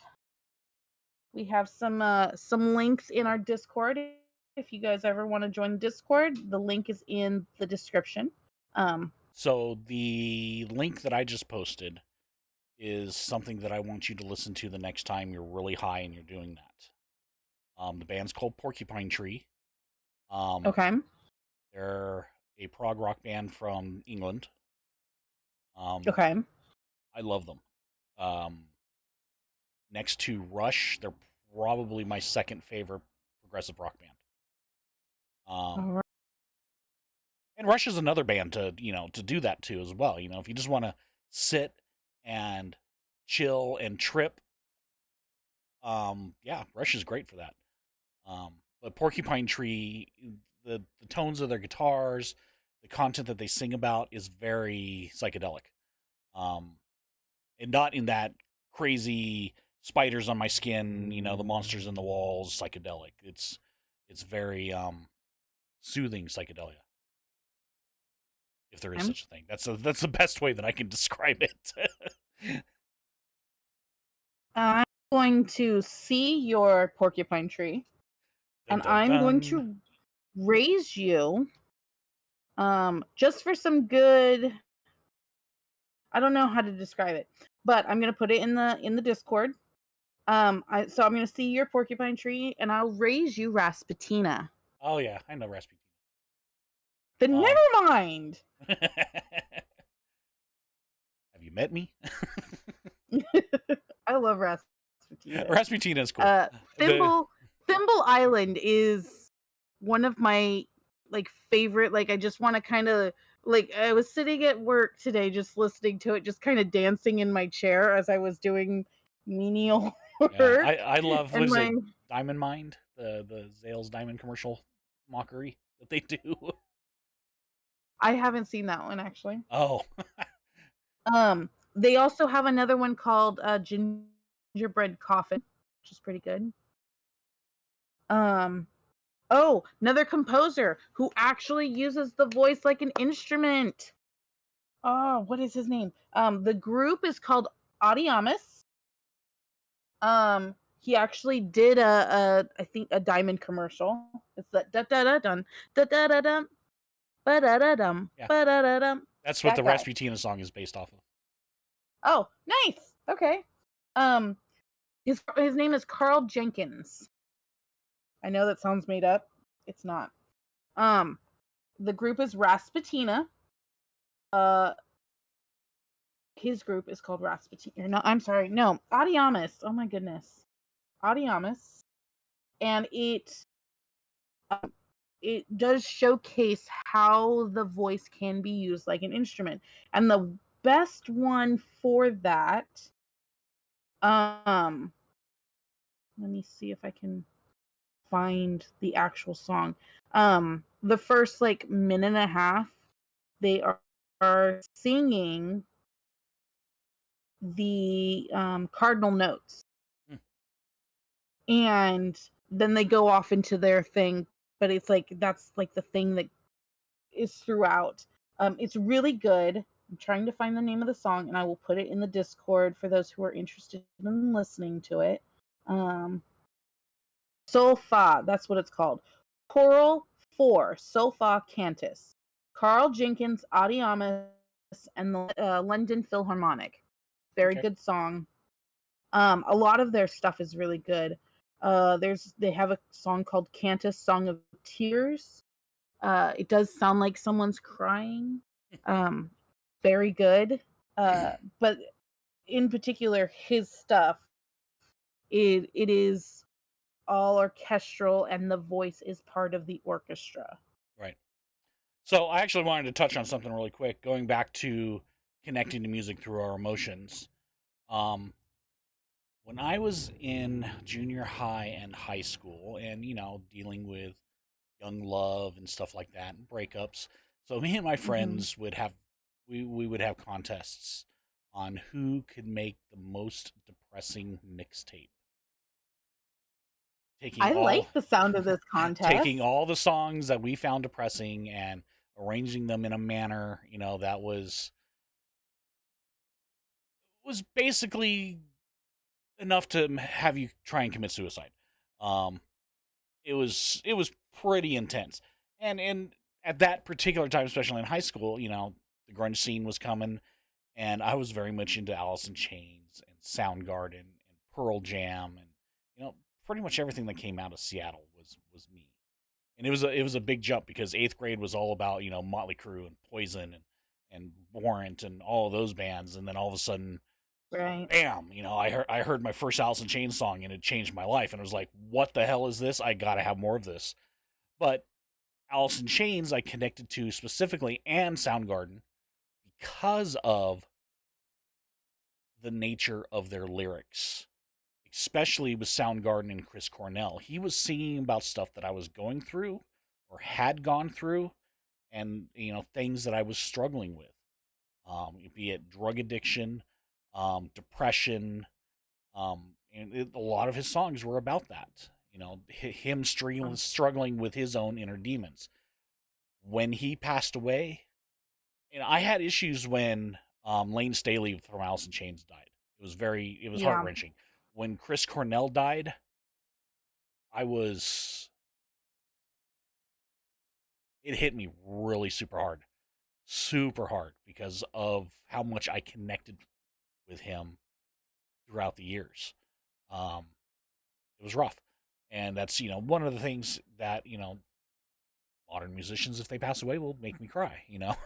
Speaker 1: some links in our Discord. If you guys ever want to join Discord, the link is in the description. Um,
Speaker 2: So the link that I just posted is something that I want you to listen to the next time you're really high and you're doing that. The band's called Porcupine Tree. Um,
Speaker 1: Okay.
Speaker 2: they're a prog rock band from England. Um,
Speaker 1: Okay.
Speaker 2: I love them. Um, Next to Rush, they're probably my second favorite progressive rock band.
Speaker 1: All
Speaker 2: Um,
Speaker 1: right.
Speaker 2: and Rush is another band to do that too as well. If you just want to sit and chill and trip, yeah, Rush is great for that. But Porcupine Tree, the tones of their guitars, the content that they sing about is very psychedelic, um, and not in that crazy spiders on my skin, the monsters in the walls psychedelic. It's very soothing psychedelia, if there is such a thing. That's the best way that I can describe it.
Speaker 1: I'm going to see your porcupine tree,
Speaker 2: Dun
Speaker 1: and
Speaker 2: dun
Speaker 1: I'm going
Speaker 2: dun.
Speaker 1: to raise you just for some good. I don't know how to describe it, but I'm going to put it in the Discord. So I'm going to see your porcupine tree, and I'll raise you Rasputina.
Speaker 2: Oh yeah, I know Rasputin.
Speaker 1: Then
Speaker 2: Um,
Speaker 1: never mind.
Speaker 2: have you met me?
Speaker 1: I love Rasputina.
Speaker 2: Rasputin is cool.
Speaker 1: Uh,
Speaker 2: The
Speaker 1: Thimble Island is one of my favorite. Like, I just want to kind of I was sitting at work today, just listening to it, just kind of dancing in my chair as I was doing menial
Speaker 2: Yeah, I
Speaker 1: work,
Speaker 2: I love what
Speaker 1: and
Speaker 2: is it,
Speaker 1: my
Speaker 2: Diamond Mind, the Zales Diamond commercial mockery that they do.
Speaker 1: I haven't seen that one actually.
Speaker 2: Oh,
Speaker 1: They also have another one called Gingerbread Coffin, which is pretty good. Um, oh, another composer who actually uses the voice like an instrument. Oh, what is his name? The group is called Audiamus. He actually did I think a Diamond commercial. It's that da da da dun da da da dum ba da da dum
Speaker 2: yeah,
Speaker 1: ba da da dum.
Speaker 2: that's what
Speaker 1: That
Speaker 2: the
Speaker 1: guy.
Speaker 2: Rasputina song is based off of.
Speaker 1: Oh, nice. Okay. Um, his name is Carl Jenkins. I know that sounds made up. It's not. Um, the group is Rasputina. Uh, his group is called Rasputin. Or no, I'm sorry, no, Audiamus. Oh my goodness, Audiamus, and um, it does showcase how the voice can be used like an instrument. And the best one for that, um, let me see if I can find the actual song. The first minute and a half, they are singing the cardinal notes,
Speaker 2: Hmm,
Speaker 1: and then they go off into their thing, but it's that's the thing that is throughout. It's really good. I'm trying to find the name of the song, and I will put it in the Discord for those who are interested in listening to it. Solfa, that's what it's called. Choral 4, Solfa Cantus. Carl Jenkins, Audiamus, and the London Philharmonic. Very
Speaker 2: okay,
Speaker 1: good song. A lot of their stuff is really good. They have a song called Cantus, Song of Tears. It does sound like someone's crying. Um, Very good. But in particular, his stuff, it is all orchestral, and the voice is part of the orchestra.
Speaker 2: right. So I actually wanted to touch on something really quick, going back to connecting to music through our emotions. Um, when I was in junior high and high school, and dealing with young love and stuff like that, and breakups. So me and my
Speaker 1: Hmm.
Speaker 2: friends we would have contests on who could make the most depressing mixtape. Taking
Speaker 1: I
Speaker 2: all
Speaker 1: like the sound of this
Speaker 2: taking
Speaker 1: contest.
Speaker 2: all the songs that we found depressing and arranging them in a manner, that was basically enough to have you try and commit suicide. Um, it was pretty intense, and at that particular time, especially in high school, the grunge scene was coming, and I was very much into Alice in Chains and Soundgarden and Pearl Jam, and you know, pretty much everything that came out of Seattle was me. And it was a big jump because eighth grade was all about, you know, Motley Crue and Poison and Warrant and all of those bands, and then all of a sudden,
Speaker 1: Right.
Speaker 2: bam, you know, I heard my first Alice in Chains song and it changed my life, and it was like, what the hell is this? I gotta have more of this. But Alice in Chains I connected to specifically, and Soundgarden, because of the nature of their lyrics, especially with Soundgarden and Chris Cornell. He was singing about stuff that I was going through or had gone through, and you know, things that I was struggling with, be it drug addiction, depression, and a lot of his songs were about that. You know, him struggling with his own inner demons. When he passed away, and I had issues when Lane Staley from Alice in Chains died. It was heart
Speaker 1: Yeah.
Speaker 2: wrenching. When Chris Cornell died, I was it hit me really super hard because of how much I connected with him throughout the years. Um, it was rough, and that's, you know, one of the things that, you know, modern musicians, if they pass away, will make me cry. You know,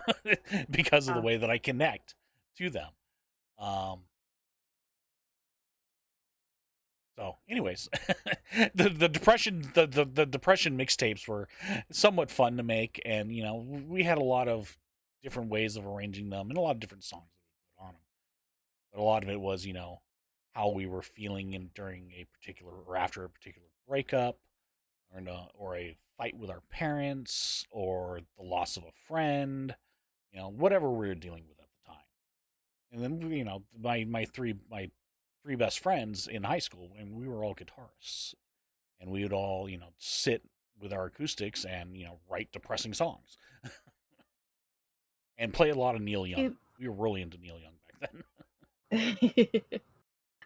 Speaker 2: because of the
Speaker 1: Yeah.
Speaker 2: way that I connect to them. Um, So, anyways, the depression the depression mixtapes were somewhat fun to make, and you know, we had a lot of different ways of arranging them and a lot of different songs that we put on them. But a lot of it was, you know, how we were feeling in during a particular or after a particular breakup, or a fight with our parents, or the loss of a friend, you know, whatever we were dealing with at the time. And then, you know, my three best friends in high school, and we were all guitarists, and we would all, you know, sit with our acoustics and, you know, write depressing songs and play a lot of Neil Young.
Speaker 1: It,
Speaker 2: We were really into Neil Young back then.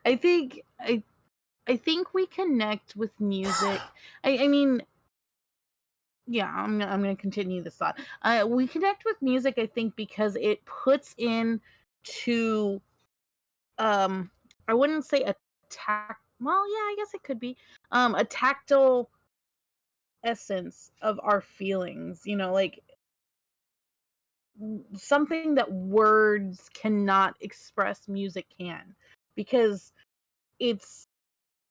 Speaker 1: I think I think we connect with music. I mean, yeah, I'm gonna continue this thought. We connect with music, I think, because it puts in to um I wouldn't say a well, yeah, I guess it could be a tactile essence of our feelings, you know, like something that words cannot express, music can, because it's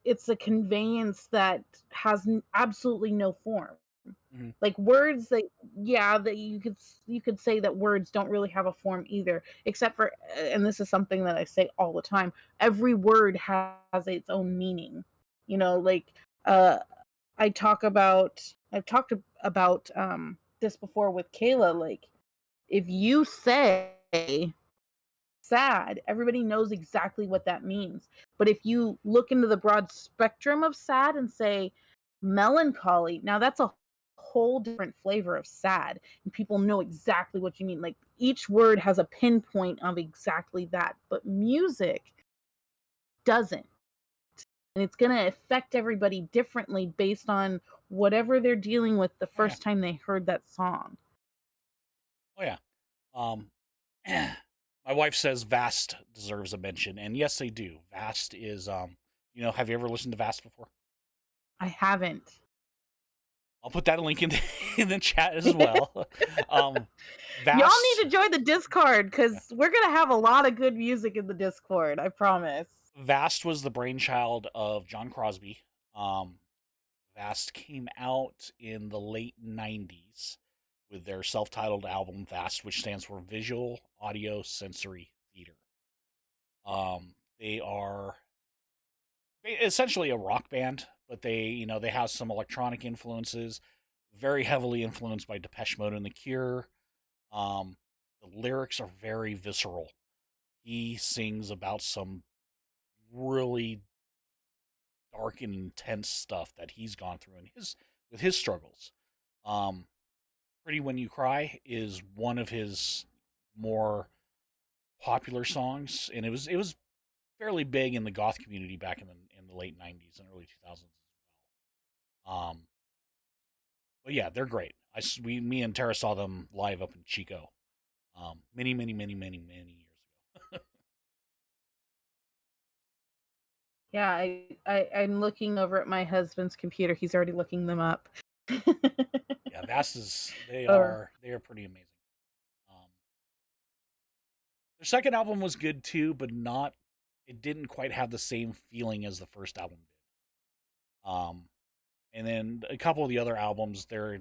Speaker 1: it's a conveyance that has absolutely no form.
Speaker 2: Mhm.
Speaker 1: Like words that, yeah, that you could say that words don't really have a form either, except for, and this is something that I say all the time, every word has its own meaning. You know, like uh I've talked about this before with Kayla, like if you say sad, everybody knows exactly what that means. But if you look into the broad spectrum of sad and say melancholy, now that's a whole different flavor of sad. And people know exactly what you mean. Like each word has a pinpoint of exactly that. But music doesn't. And it's going to affect everybody differently based on whatever they're dealing with the
Speaker 2: Oh yeah,
Speaker 1: first time they heard that song.
Speaker 2: oh yeah. Um, my wife says Vast deserves a mention, and yes, they do. Vast is, you know, have you ever listened to Vast before?
Speaker 1: I haven't.
Speaker 2: I'll put that link in in the chat as well. Um,
Speaker 1: Y'all need
Speaker 2: Vast
Speaker 1: to join the Discord
Speaker 2: yeah.
Speaker 1: because we're gonna have a lot of good music in the Discord. I promise.
Speaker 2: Vast was the brainchild of John Crosby. Um, Vast came out in the late 90s with their self titled album, Vast, which stands for Visual Audio Sensory Theater. They are essentially a rock band, but you know, they have some electronic influences, very heavily influenced by Depeche Mode and The Cure. Um, the lyrics are very visceral. He sings about some really dark and intense stuff that he's gone through in his with his struggles. Um, "Pretty When You Cry" is one of his more popular songs, and it was fairly big in the goth community back in the late '90s and early 2000s as well. But yeah, they're great. Me and Tara saw them live up in Chico, many, many, many, many, many years ago.
Speaker 1: Yeah, I'm looking over at my husband's computer. He's already looking them up.
Speaker 2: Yeah, Vastas,
Speaker 1: Or
Speaker 2: they are pretty amazing. Um, their second album was good too, but not. It didn't quite have the same feeling as the first album did. And then a couple of the other albums, they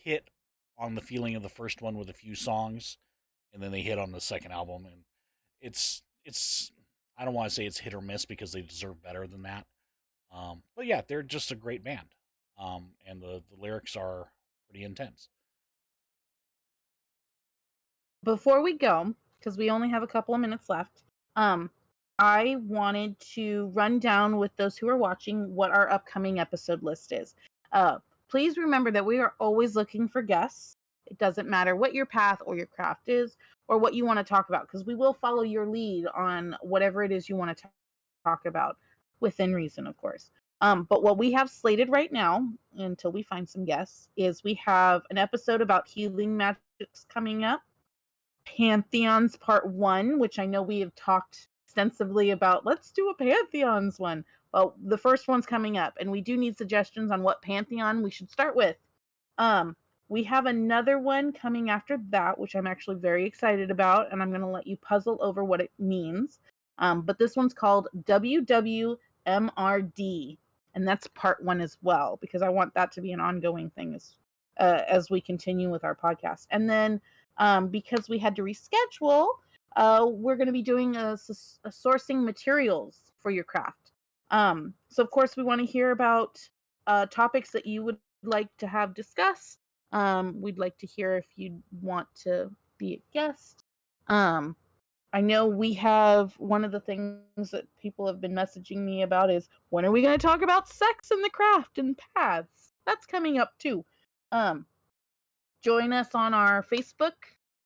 Speaker 2: hit on the feeling of the first one with a few songs, and then they hit on the second album, and it's I don't want to say it's hit or miss because they deserve better than that. But yeah, they're just a great band, and the lyrics are pretty intense.
Speaker 1: before we go, because we only have a couple of minutes left, um, I wanted to run down with those who are watching what our upcoming episode list is. Please remember that we are always looking for guests. It doesn't matter what your path or your craft is or what you want to talk about, because we will follow your lead on whatever it is you want to talk about within reason, of course. But what we have slated right now, until we find some guests, is we have an episode about healing magics coming up, Pantheons Part 1, which I know we have talked extensively about. Let's do a Pantheons one. Well, the first one's coming up, and we do need suggestions on what Pantheon we should start with. Um, we have another one coming after that, which I'm actually very excited about, and I'm going to let you puzzle over what it means. But this one's called WWMRD, and that's part 1 as well, because I want that to be an ongoing thing as we continue with our podcast. And then because we had to reschedule, we're going to be doing a sourcing materials for your craft. So, of course, we want to hear about topics that you would like to have discussed. We'd like to hear if you want to be a guest. I know we have one of the things that people have been messaging me about is, when are we going to talk about sex in the craft and paths? That's coming up too. Um, Join us on our Facebook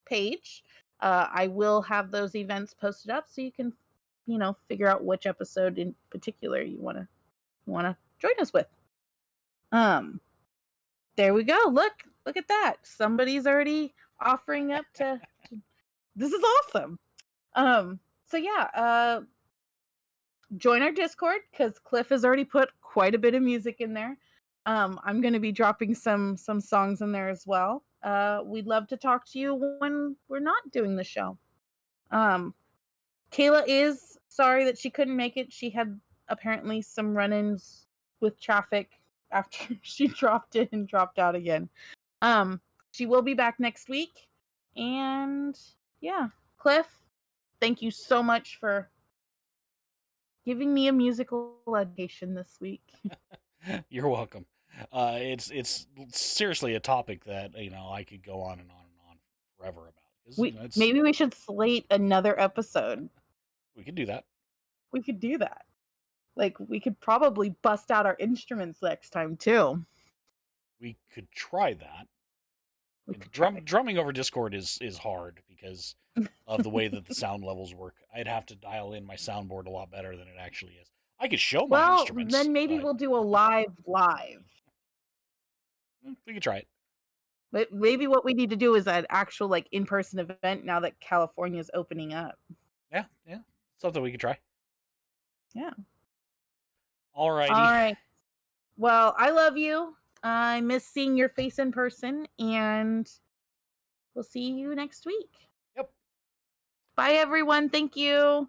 Speaker 1: page. I will have those events posted up so you can, figure out which episode in particular you want to join us with. Um, there we go. Look at that. Somebody's already offering up to. This is awesome. So yeah, join our Discord because Cliff has already put quite a bit of music in there. I'm going to be dropping some songs in there as well. We'd love to talk to you when we're not doing the show. Kayla is sorry that she couldn't make it. She had apparently some run-ins with traffic after she dropped in and dropped out again. She will be back next week. And yeah, Cliff, thank you so much for giving me a musical education this week.
Speaker 2: You're welcome. It's seriously a topic that I could go on and on and on forever about because it's
Speaker 1: Maybe we should slate another episode.
Speaker 2: we could do that.
Speaker 1: We could do that. Like, we could probably bust out our instruments next time too.
Speaker 2: We could try that.
Speaker 1: We could try.
Speaker 2: Drumming over Discord is hard because of the way that the sound levels work. I'd have to dial in my soundboard a lot better than it actually is. I could show my
Speaker 1: Well,
Speaker 2: instruments,
Speaker 1: then maybe
Speaker 2: but
Speaker 1: we'll do a live.
Speaker 2: we could try it.
Speaker 1: But maybe what we need to do is an actual like in-person event now that California is opening up.
Speaker 2: Yeah, something we could try.
Speaker 1: Yeah.
Speaker 2: All righty.
Speaker 1: All right. Well, I love you. I miss seeing your face in person, and we'll see you next week.
Speaker 2: Yep.
Speaker 1: Bye, everyone. Thank you.